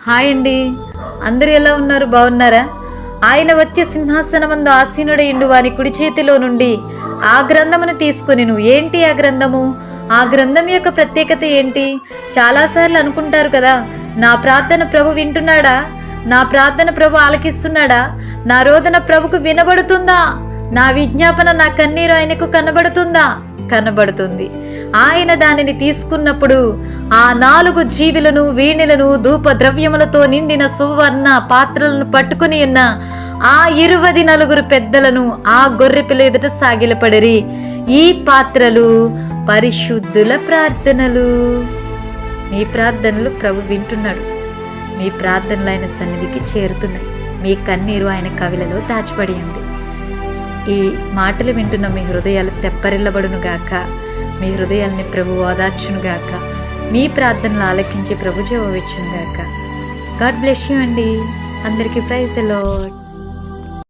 Hi అండి. అందరూ ఎలా ఉన్నారు? బాగున్నారా? ఆయన వచ్చే సింహాసనమందు ఆసీనుడయుండు వాని కుడి చేతిలో నుండి ఆ గ్రంథమును తీసుకుని ఏంటి ఆ గ్రంథము? ఆ గ్రంథం యొక్క ప్రత్యేకత ఏంటి? చాలాసార్లు అనుకుంటారు కదా, నా ప్రార్థన ప్రభు వింటున్నాడా? నా ప్రార్థన ప్రభు ఆలకిస్తున్నాడా? నా రోదన ప్రభుకు వినబడుతుందా? నా విజ్ఞాపన, నా కన్నీరు ఆయనకు కనబడుతుందా? కనబడుతుంది. ఆయన దానిని తీసుకున్నప్పుడు ఆ 4 జీవులను, వీణులను, ధూప ద్రవ్యములతో నిండిన సువర్ణ పాత్రలను పట్టుకుని ఉన్న ఆ 24 పెద్దలను ఆ గొర్రెపిల్ల ఎదుట సాగిలపడిరి. ఈ పాత్రలు పరిశుద్ధుల ప్రార్థనలు. మీ ప్రార్థనలు ప్రభు వింటున్నాడు. మీ ప్రార్థనలు ఆయన సన్నిధికి చేరుతున్నాయి. మీ కన్నీరు ఆయన కవిలలో దాచిపడి ఉంది. ఈ మాటలు వింటున్న మీ హృదయాలు తెప్పరిల్లబడునుగాక. మీ హృదయాల్ని ప్రభు ఓదార్చునుగాక. మీ ప్రార్థనలు ఆలకించి ప్రభు జవాబిచ్చునుగాక. గాడ్ బ్లెస్ యూ అండి. అందరికీ ప్రైజ్ ది లార్డ్.